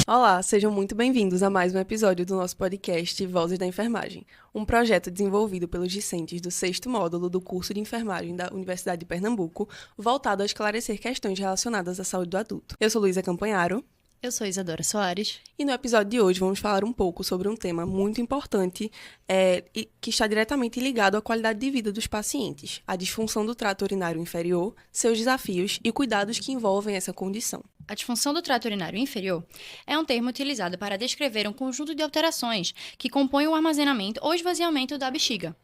Olá, sejam muito bem-vindos a mais um episódio do nosso podcast Vozes da Enfermagem, um projeto desenvolvido pelos discentes do 6º módulo do curso de enfermagem da Universidade de Pernambuco, voltado a esclarecer questões relacionadas à saúde do adulto. Eu sou Luísa Campanharo. Eu sou Isadora Soares. E no episódio de hoje vamos falar um pouco sobre um tema muito importante e que está diretamente ligado à qualidade de vida dos pacientes, a disfunção do trato urinário inferior, seus desafios e cuidados que envolvem essa condição. A disfunção do trato urinário inferior é um termo utilizado para descrever um conjunto de alterações que compõem o armazenamento ou esvaziamento da bexiga,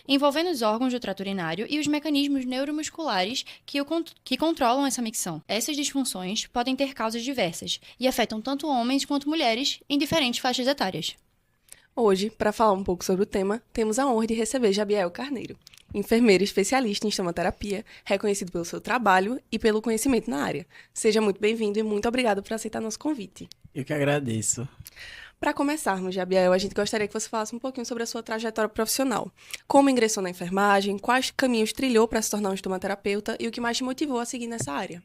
envolvendo os órgãos do trato urinário e os mecanismos neuromusculares que controlam essa micção. Essas disfunções podem ter causas diversas e afetam tanto homens quanto mulheres em diferentes faixas etárias. Hoje, para falar um pouco sobre o tema, temos a honra de receber Jabiel Carneiro, enfermeiro especialista em estomaterapia, reconhecido pelo seu trabalho e pelo conhecimento na área. Seja muito bem-vindo e muito obrigado por aceitar nosso convite. Eu que agradeço. Para começarmos, Jabiel, a gente gostaria que você falasse um pouquinho sobre a sua trajetória profissional. Como ingressou na enfermagem, quais caminhos trilhou para se tornar um estomaterapeuta e o que mais te motivou a seguir nessa área?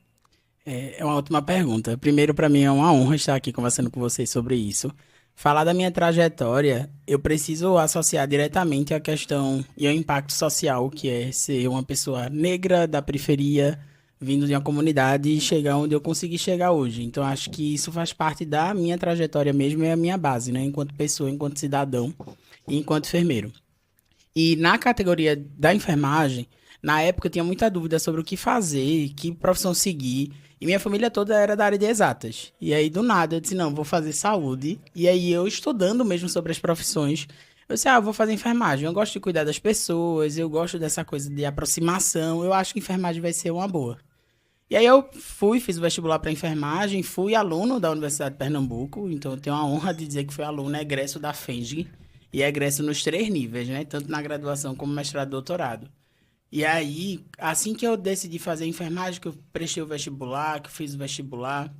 É uma ótima pergunta. Primeiro, para mim é uma honra estar aqui conversando com vocês sobre isso. Falar da minha trajetória, eu preciso associar diretamente a questão e ao impacto social, que é ser uma pessoa negra da periferia, vindo de uma comunidade e chegar onde eu consegui chegar hoje. Então, acho que isso faz parte da minha trajetória mesmo, é a minha base, né? Enquanto pessoa, enquanto cidadão e enquanto enfermeiro. E na categoria da enfermagem, na época eu tinha muita dúvida sobre o que fazer, que profissão seguir. E minha família toda era da área de exatas. E aí, do nada, eu disse, não, vou fazer saúde. E aí, eu estudando mesmo sobre as profissões, eu disse, eu vou fazer enfermagem. Eu gosto de cuidar das pessoas, eu gosto dessa coisa de aproximação. Eu acho que enfermagem vai ser uma boa. E aí, eu fiz o vestibular para enfermagem, fui aluno da Universidade de Pernambuco. Então, eu tenho a honra de dizer que fui aluno egresso da FENG. E egresso nos 3 níveis, né? Tanto na graduação como mestrado e doutorado. E aí, assim que eu decidi fazer enfermagem, que eu prestei o vestibular, que eu fiz o vestibular,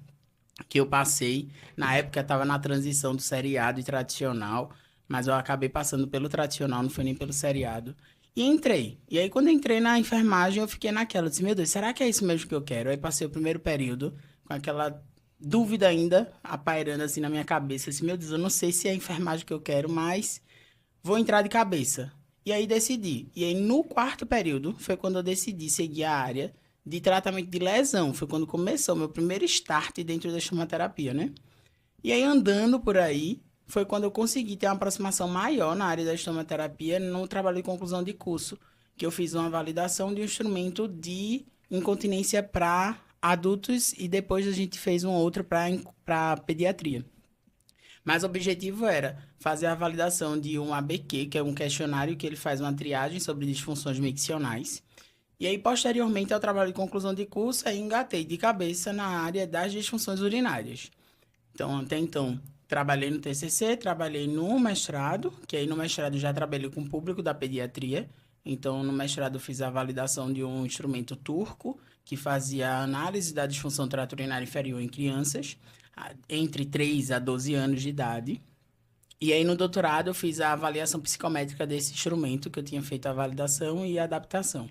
que eu passei, na época eu estava na transição do seriado e tradicional, mas eu acabei passando pelo tradicional, não foi nem pelo seriado. E entrei. E aí, quando eu entrei na enfermagem, eu fiquei naquela, eu disse, meu Deus, será que é isso mesmo que eu quero? Aí passei o primeiro período com aquela dúvida ainda, apairando assim na minha cabeça, assim, meu Deus, eu não sei se é a enfermagem que eu quero, mas vou entrar de cabeça. E aí decidi. E aí no 4º período foi quando eu decidi seguir a área de tratamento de lesão. Foi quando começou o meu primeiro start dentro da estomaterapia, né? E aí andando por aí foi quando eu consegui ter uma aproximação maior na área da estomaterapia no trabalho de conclusão de curso, que eu fiz uma validação de um instrumento de incontinência para adultos e depois a gente fez um outro para pediatria. Mas o objetivo era fazer a validação de um ABQ, que é um questionário que ele faz uma triagem sobre disfunções miccionais. E aí, posteriormente ao trabalho de conclusão de curso, aí engatei de cabeça na área das disfunções urinárias. Então, até então, trabalhei no TCC, trabalhei no mestrado, que aí no mestrado já trabalhei com o público da pediatria. Então, no mestrado fiz a validação de um instrumento turco, que fazia a análise da disfunção do trato urinário inferior em crianças entre 3 a 12 anos de idade. E aí, no doutorado, eu fiz a avaliação psicométrica desse instrumento, que eu tinha feito a validação e a adaptação.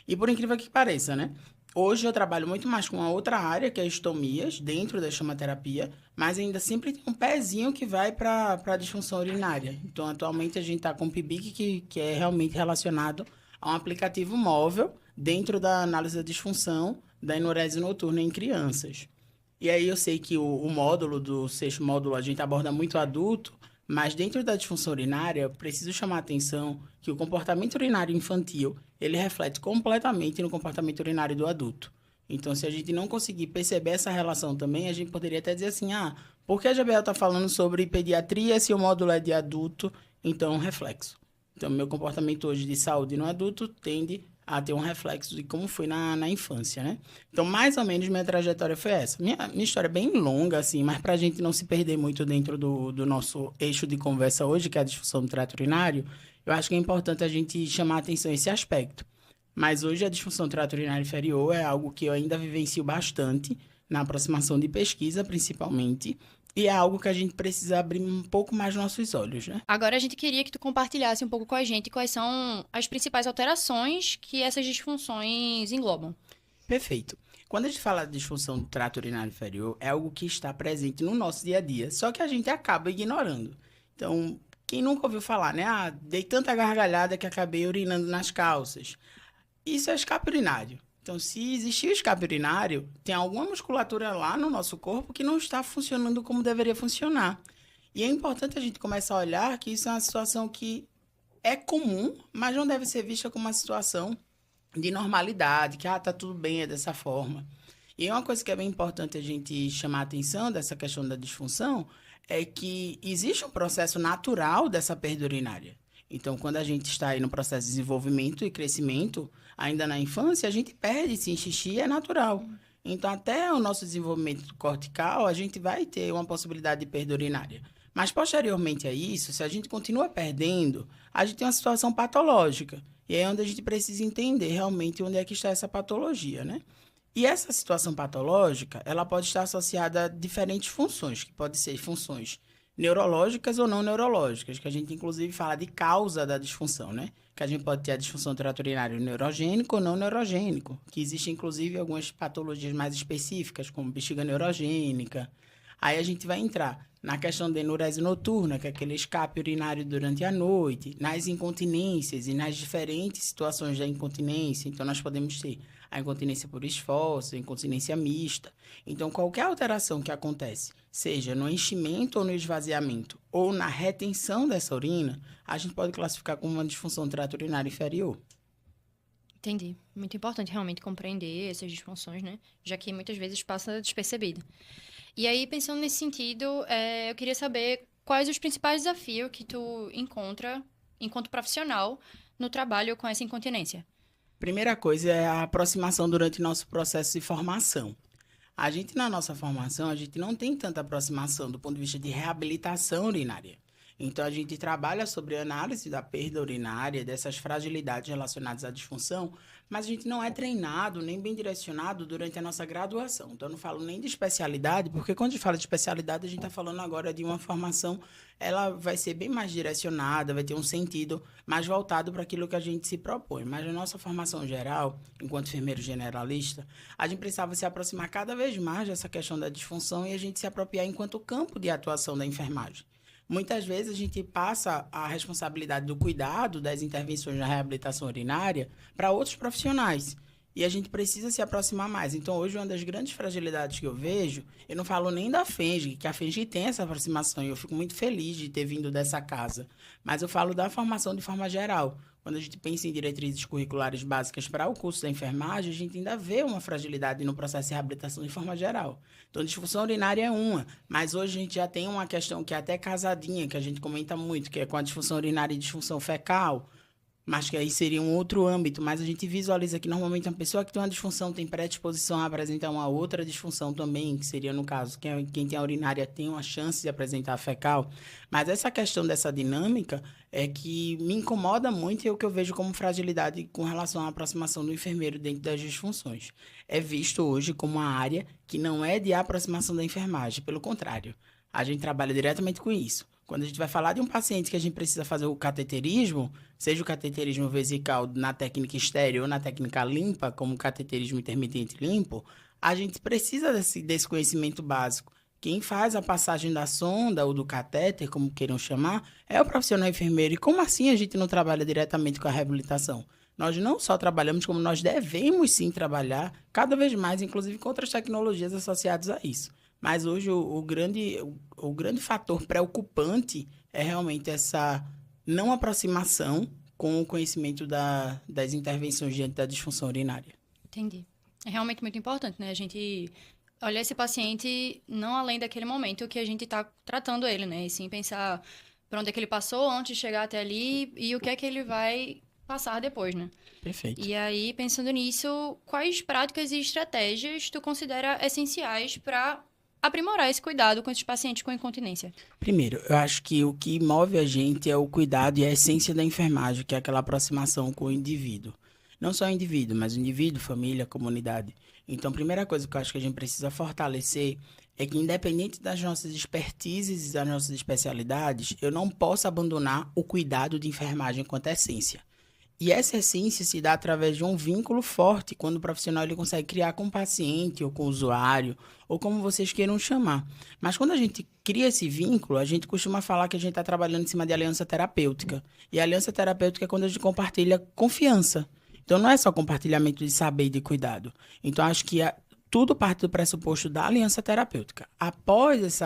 E por incrível que pareça, né? Hoje eu trabalho muito mais com uma outra área, que é estomias, dentro da estomaterapia, mas ainda sempre tem um pezinho que vai para a disfunção urinária. Então, atualmente, a gente está com o PIBIC, que é realmente relacionado a um aplicativo móvel dentro da análise da disfunção da enurese noturna em crianças. E aí eu sei que o módulo do 6º módulo a gente aborda muito adulto, mas dentro da disfunção urinária, eu preciso chamar a atenção que o comportamento urinário infantil, ele reflete completamente no comportamento urinário do adulto. Então, se a gente não conseguir perceber essa relação também, a gente poderia até dizer assim, por que a Gabriela está falando sobre pediatria se o módulo é de adulto? Então, um reflexo. Então, meu comportamento hoje de saúde no adulto tende a ter um reflexo de como foi na infância, né? Então, mais ou menos, minha trajetória foi essa. Minha história é bem longa, assim, mas para a gente não se perder muito dentro do nosso eixo de conversa hoje, que é a disfunção do trato urinário, eu acho que é importante a gente chamar a atenção a esse aspecto. Mas hoje a disfunção do trato urinário inferior é algo que eu ainda vivencio bastante, na aproximação de pesquisa, principalmente, e é algo que a gente precisa abrir um pouco mais nossos olhos, né? Agora a gente queria que tu compartilhasse um pouco com a gente quais são as principais alterações que essas disfunções englobam. Perfeito. Quando a gente fala de disfunção do trato urinário inferior, é algo que está presente no nosso dia a dia, só que a gente acaba ignorando. Então, quem nunca ouviu falar, né? Ah, dei tanta gargalhada que acabei urinando nas calças. Isso é escape urinário. Então, se existir o escape urinário, tem alguma musculatura lá no nosso corpo que não está funcionando como deveria funcionar. E é importante a gente começar a olhar que isso é uma situação que é comum, mas não deve ser vista como uma situação de normalidade, que tá tudo bem, é dessa forma. E uma coisa que é bem importante a gente chamar a atenção dessa questão da disfunção é que existe um processo natural dessa perda urinária. Então, quando a gente está aí no processo de desenvolvimento e crescimento, ainda na infância, a gente perde sim xixi, é natural. Então, até o nosso desenvolvimento cortical, a gente vai ter uma possibilidade de perda urinária. Mas, posteriormente a isso, se a gente continua perdendo, a gente tem uma situação patológica. E é onde a gente precisa entender realmente onde é que está essa patologia, né? E essa situação patológica, ela pode estar associada a diferentes funções, que podem ser funções neurológicas ou não neurológicas, que a gente inclusive fala de causa da disfunção, né? Que a gente pode ter a disfunção do trato urinário neurogênico ou não neurogênico, que existem inclusive algumas patologias mais específicas, como bexiga neurogênica. Aí a gente vai entrar na questão da enurese noturna, que é aquele escape urinário durante a noite, nas incontinências e nas diferentes situações da incontinência. Então, nós podemos ter a incontinência por esforço, a incontinência mista. Então, qualquer alteração que acontece, seja no enchimento ou no esvaziamento, ou na retenção dessa urina, a gente pode classificar como uma disfunção do trato urinário inferior. Entendi. Muito importante realmente compreender essas disfunções, né? Já que muitas vezes passa despercebido. E aí, pensando nesse sentido, eu queria saber quais os principais desafios que tu encontra, enquanto profissional, no trabalho com essa incontinência. Primeira coisa é a aproximação durante nosso processo de formação. A gente, na nossa formação, a gente não tem tanta aproximação do ponto de vista de reabilitação urinária. Então, a gente trabalha sobre a análise da perda urinária, dessas fragilidades relacionadas à disfunção, mas a gente não é treinado nem bem direcionado durante a nossa graduação. Então, eu não falo nem de especialidade, porque quando a gente fala de especialidade, a gente está falando agora de uma formação, ela vai ser bem mais direcionada, vai ter um sentido mais voltado para aquilo que a gente se propõe. Mas na nossa formação geral, enquanto enfermeiro generalista, a gente precisava se aproximar cada vez mais dessa questão da disfunção e a gente se apropriar enquanto campo de atuação da enfermagem. Muitas vezes a gente passa a responsabilidade do cuidado das intervenções na reabilitação urinária para outros profissionais. E a gente precisa se aproximar mais. Então, hoje, uma das grandes fragilidades que eu vejo, eu não falo nem da FENG, que a FENG tem essa aproximação, e eu fico muito feliz de ter vindo dessa casa. Mas eu falo da formação de forma geral. Quando a gente pensa em diretrizes curriculares básicas para o curso da enfermagem, a gente ainda vê uma fragilidade no processo de reabilitação de forma geral. Então, disfunção urinária é uma, mas hoje a gente já tem uma questão que é até casadinha, que a gente comenta muito, que é com a disfunção urinária e disfunção fecal, mas que aí seria um outro âmbito, mas a gente visualiza que normalmente uma pessoa que tem uma disfunção tem predisposição a apresentar uma outra disfunção também, que seria, no caso, quem tem a urinária tem uma chance de apresentar a fecal. Mas essa questão dessa dinâmica é que me incomoda muito e é o que eu vejo como fragilidade com relação à aproximação do enfermeiro dentro das disfunções. É visto hoje como uma área que não é de aproximação da enfermagem, pelo contrário. A gente trabalha diretamente com isso. Quando a gente vai falar de um paciente que a gente precisa fazer o cateterismo, seja o cateterismo vesical na técnica estéreo ou na técnica limpa, como o cateterismo intermitente limpo, a gente precisa desse conhecimento básico. Quem faz a passagem da sonda ou do catéter, como queiram chamar, é o profissional enfermeiro. E como assim a gente não trabalha diretamente com a reabilitação? Nós não só trabalhamos, como nós devemos sim trabalhar cada vez mais, inclusive com outras tecnologias associadas a isso. Mas hoje o grande fator preocupante é realmente essa não aproximação com o conhecimento das intervenções diante da disfunção urinária. Entendi. É realmente muito importante, né? A gente olhar esse paciente não além daquele momento que a gente está tratando ele, né? E sim pensar por onde é que ele passou antes de chegar até ali e o que é que ele vai passar depois, né? Perfeito. E aí, pensando nisso, quais práticas e estratégias tu considera essenciais para aprimorar esse cuidado com esses pacientes com incontinência? Primeiro, eu acho que o que move a gente é o cuidado e a essência da enfermagem, que é aquela aproximação com o indivíduo. Não só o indivíduo, mas o indivíduo, família, comunidade. Então, a primeira coisa que eu acho que a gente precisa fortalecer é que, independente das nossas expertises e das nossas especialidades, eu não posso abandonar o cuidado de enfermagem enquanto essência. E essa essência se dá através de um vínculo forte, quando o profissional ele consegue criar com o paciente ou com o usuário, ou como vocês queiram chamar. Mas quando a gente cria esse vínculo, a gente costuma falar que a gente está trabalhando em cima de aliança terapêutica. E a aliança terapêutica é quando a gente compartilha confiança. Então, não é só compartilhamento de saber e de cuidado. Então, acho que tudo parte do pressuposto da aliança terapêutica. Após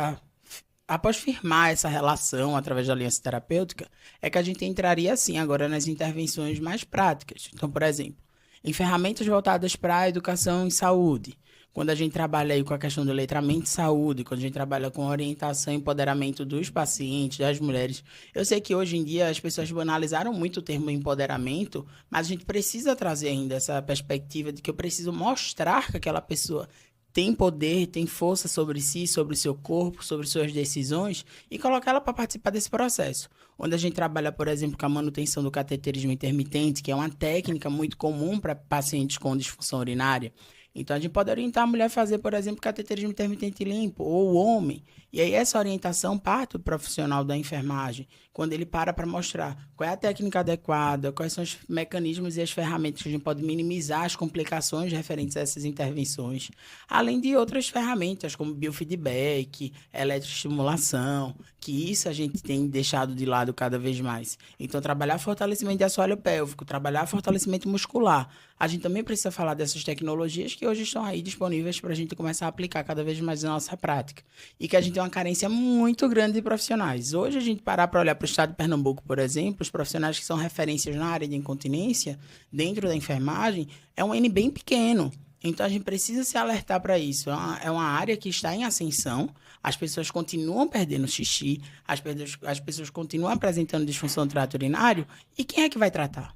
firmar essa relação através da aliança terapêutica, é que a gente entraria, assim, agora nas intervenções mais práticas. Então, por exemplo, em ferramentas voltadas para a educação e saúde, quando a gente trabalha aí com a questão do letramento de saúde, quando a gente trabalha com orientação e empoderamento dos pacientes, das mulheres. Eu sei que hoje em dia as pessoas banalizaram muito o termo empoderamento, mas a gente precisa trazer ainda essa perspectiva de que eu preciso mostrar que aquela pessoa tem poder, tem força sobre si, sobre o seu corpo, sobre suas decisões e colocar ela para participar desse processo. Onde a gente trabalha, por exemplo, com a manutenção do cateterismo intermitente, que é uma técnica muito comum para pacientes com disfunção urinária. Então, a gente pode orientar a mulher a fazer, por exemplo, cateterismo intermitente limpo, ou o homem. E aí, essa orientação parte do profissional da enfermagem, quando ele para mostrar qual é a técnica adequada, quais são os mecanismos e as ferramentas que a gente pode minimizar as complicações referentes a essas intervenções, além de outras ferramentas, como biofeedback, eletroestimulação, que isso a gente tem deixado de lado cada vez mais. Então, trabalhar fortalecimento de assoalho pélvico, trabalhar fortalecimento muscular. A gente também precisa falar dessas tecnologias que hoje estão aí disponíveis para a gente começar a aplicar cada vez mais na nossa prática. E que a gente tem uma carência muito grande de profissionais. Hoje, a gente parar para olhar para o estado de Pernambuco, por exemplo, os profissionais que são referências na área de incontinência, dentro da enfermagem, é um N bem pequeno. Então, a gente precisa se alertar para isso. É uma área que está em ascensão, as pessoas continuam perdendo xixi, as pessoas continuam apresentando disfunção do trato urinário, e quem é que vai tratar?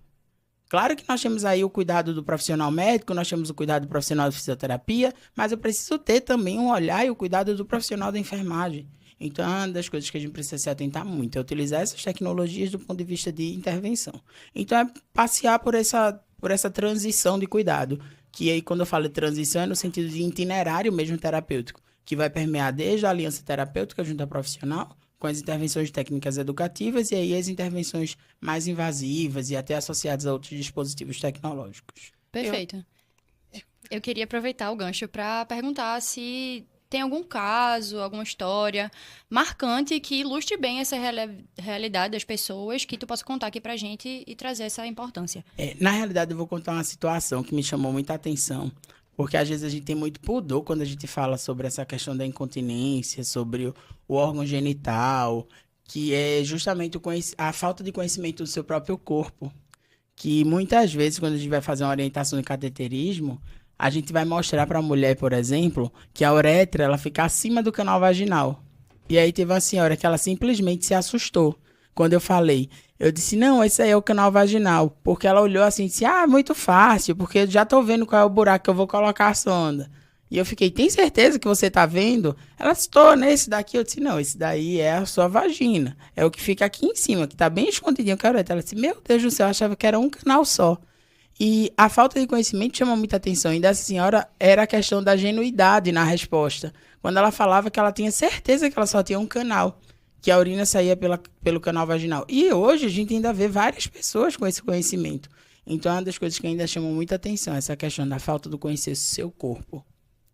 Claro que nós temos aí o cuidado do profissional médico, nós temos o cuidado do profissional de fisioterapia, mas eu preciso ter também um olhar e o cuidado do profissional da enfermagem. Então, é uma das coisas que a gente precisa se atentar muito, é utilizar essas tecnologias do ponto de vista de intervenção. Então, é passear por essa transição de cuidado, que aí, quando eu falo de transição, é no sentido de itinerário mesmo terapêutico, que vai permear desde a aliança terapêutica junto ao profissional, com as intervenções técnicas educativas e aí as intervenções mais invasivas e até associadas a outros dispositivos tecnológicos. Perfeito. Eu queria aproveitar o gancho para perguntar se tem algum caso, alguma história marcante que ilustre bem essa realidade das pessoas que tu possa contar aqui pra gente e trazer essa importância. Na realidade, eu vou contar uma situação que me chamou muita atenção, porque às vezes a gente tem muito pudor quando a gente fala sobre essa questão da incontinência, sobre o órgão genital, que é justamente a falta de conhecimento do seu próprio corpo. Que muitas vezes, quando a gente vai fazer uma orientação de cateterismo, a gente vai mostrar para a mulher, por exemplo, que a uretra ela fica acima do canal vaginal. E aí teve uma senhora que ela simplesmente se assustou quando eu falei. Eu disse, não, esse aí é o canal vaginal. Porque ela olhou assim e disse, muito fácil, porque eu já tô vendo qual é o buraco que eu vou colocar a sonda. E eu fiquei, tem certeza que você tá vendo? Ela disse, tô, né? Esse daqui. Eu disse, não, esse daí é a sua vagina. É o que fica aqui em cima, que tá bem escondidinho com a uretra. Ela disse, meu Deus do céu, eu achava que era um canal só. E a falta de conhecimento chama muita atenção. E dessa senhora era a questão da genuidade na resposta. Quando ela falava que ela tinha certeza que ela só tinha um canal, que a urina saía pelo canal vaginal. E hoje a gente ainda vê várias pessoas com esse conhecimento. Então é uma das coisas que ainda chamam muita atenção, essa questão da falta do conhecer o seu corpo.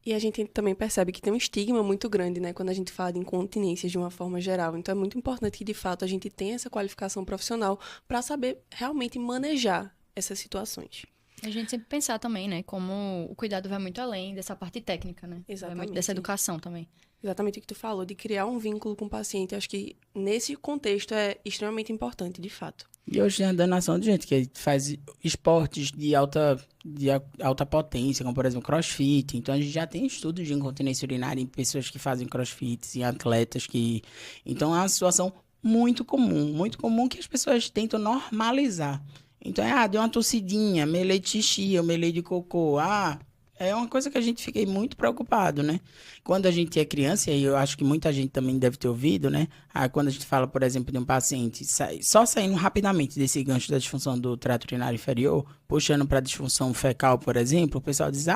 E a gente também percebe que tem um estigma muito grande, né, quando a gente fala de incontinência de uma forma geral. Então é muito importante que, de fato, a gente tenha essa qualificação profissional para saber realmente manejar essas situações. A gente sempre pensar também, né, como o cuidado vai muito além dessa parte técnica, né? Exatamente. Vai muito dessa educação também. Exatamente o que tu falou, de criar um vínculo com o paciente. Acho que nesse contexto é extremamente importante, de fato. E hoje tem a danação de gente que faz esportes de alta potência, como por exemplo crossfit. Então a gente já tem estudos de incontinência urinária em pessoas que fazem crossfit, em atletas que... Então é uma situação muito comum que as pessoas tentam normalizar. Então deu uma tossidinha, melei de xixi, eu melei de cocô, é uma coisa que a gente fica muito preocupado, né? Quando a gente é criança, e eu acho que muita gente também deve ter ouvido, né? Quando a gente fala, por exemplo, de um paciente só saindo rapidamente desse gancho da disfunção do trato urinário inferior, puxando para a disfunção fecal, por exemplo, o pessoal diz,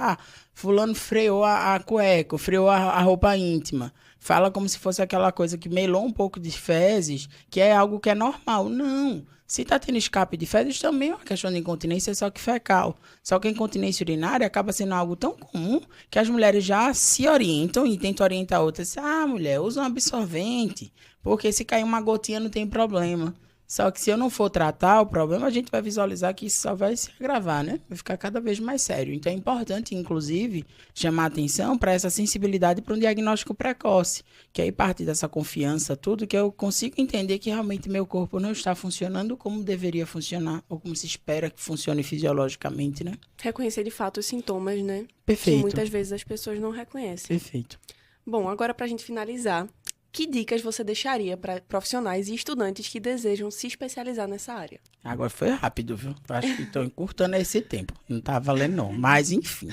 fulano freou a cueca, freou a roupa íntima, fala como se fosse aquela coisa que melou um pouco de fezes, que é algo que é normal. Não. Se tá tendo escape de fezes, também é uma questão de incontinência, só que fecal. Só que a incontinência urinária acaba sendo algo tão comum que as mulheres já se orientam e tentam orientar outras. Ah, mulher, usa um absorvente, porque se cair uma gotinha não tem problema. Só que se eu não for tratar o problema, a gente vai visualizar que isso só vai se agravar, né? Vai ficar cada vez mais sério. Então é importante, inclusive, chamar atenção para essa sensibilidade para um diagnóstico precoce, que aí parte dessa confiança, tudo que eu consigo entender que realmente meu corpo não está funcionando como deveria funcionar, ou como se espera que funcione fisiologicamente, né? Reconhecer de fato os sintomas, né? Perfeito. Que muitas vezes as pessoas não reconhecem. Perfeito. Bom, agora para a gente finalizar, que dicas você deixaria para profissionais e estudantes que desejam se especializar nessa área? Agora foi rápido, viu? Eu acho que estou encurtando esse tempo. Não tá valendo, não. Mas, enfim.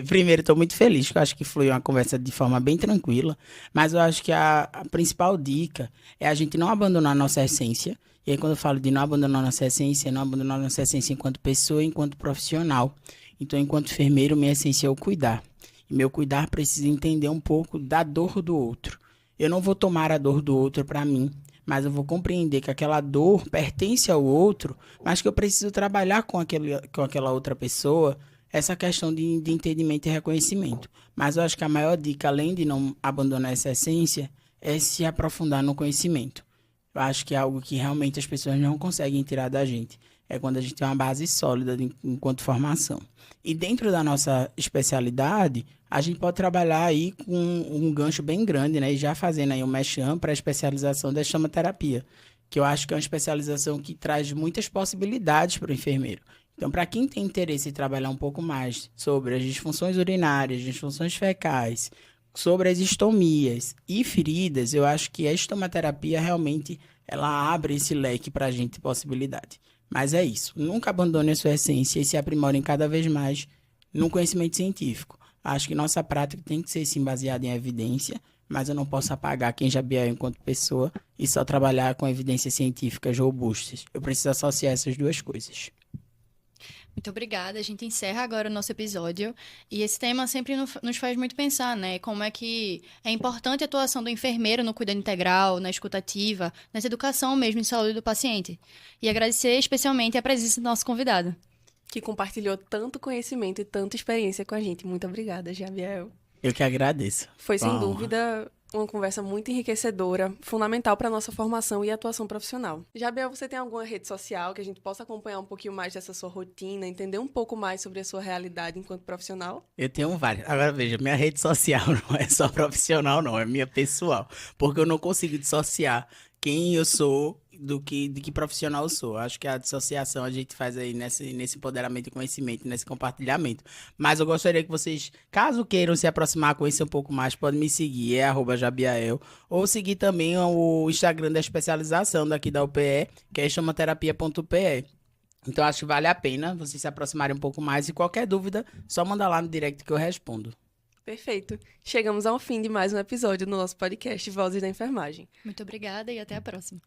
Primeiro, estou muito feliz, porque eu acho que fluiu uma conversa de forma bem tranquila. Mas eu acho que a principal dica é a gente não abandonar a nossa essência. E aí, quando eu falo de não abandonar a nossa essência, é não abandonar a nossa essência enquanto pessoa, enquanto profissional. Então, enquanto enfermeiro, minha essência é o cuidar. E meu cuidar precisa entender um pouco da dor do outro. Eu não vou tomar a dor do outro para mim, mas eu vou compreender que aquela dor pertence ao outro, mas que eu preciso trabalhar com aquela outra pessoa, essa questão de entendimento e reconhecimento. Mas eu acho que a maior dica, além de não abandonar essa essência, é se aprofundar no conhecimento. Eu acho que é algo que realmente as pessoas não conseguem tirar da gente. É quando a gente tem uma base sólida enquanto formação. E dentro da nossa especialidade, a gente pode trabalhar aí com um gancho bem grande, né? E já fazendo aí um merchan para a especialização da chamaterapia, que eu acho que é uma especialização que traz muitas possibilidades para o enfermeiro. Então, para quem tem interesse em trabalhar um pouco mais sobre as disfunções urinárias, disfunções fecais, sobre as estomias e feridas, eu acho que a estomaterapia realmente ela abre esse leque para a gente de possibilidade. Mas é isso. Nunca abandone a sua essência e se aprimorem cada vez mais no conhecimento científico. Acho que nossa prática tem que ser sim baseada em evidência, mas eu não posso apagar quem já é enquanto pessoa e só trabalhar com evidências científicas robustas. Eu preciso associar essas duas coisas. Muito obrigada. A gente encerra agora o nosso episódio. E esse tema sempre nos faz muito pensar, né? Como é que é importante a atuação do enfermeiro no cuidado integral, na escutativa, nessa educação mesmo em saúde do paciente. E agradecer especialmente a presença do nosso convidado. Que compartilhou tanto conhecimento e tanta experiência com a gente. Muito obrigada, Jabiel. Eu que agradeço. Foi, sem dúvida, uma conversa muito enriquecedora, fundamental para a nossa formação e atuação profissional. Jabiel, você tem alguma rede social que a gente possa acompanhar um pouquinho mais dessa sua rotina, entender um pouco mais sobre a sua realidade enquanto profissional? Eu tenho várias. Agora, veja, minha rede social não é só profissional, não. É minha pessoal. Porque eu não consigo dissociar quem eu sou de que profissional eu sou. Acho que a dissociação a gente faz aí nesse empoderamento e conhecimento, nesse compartilhamento. Mas eu gostaria que vocês, caso queiram se aproximar, conhecer um pouco mais, podem me seguir, é @jabiael, ou seguir também o Instagram da especialização daqui da UPE, que é chamaterapia.pe. Então acho que vale a pena vocês se aproximarem um pouco mais e qualquer dúvida, só manda lá no direct que eu respondo. Perfeito. Chegamos ao fim de mais um episódio do nosso podcast Vozes da Enfermagem. Muito obrigada e até a próxima.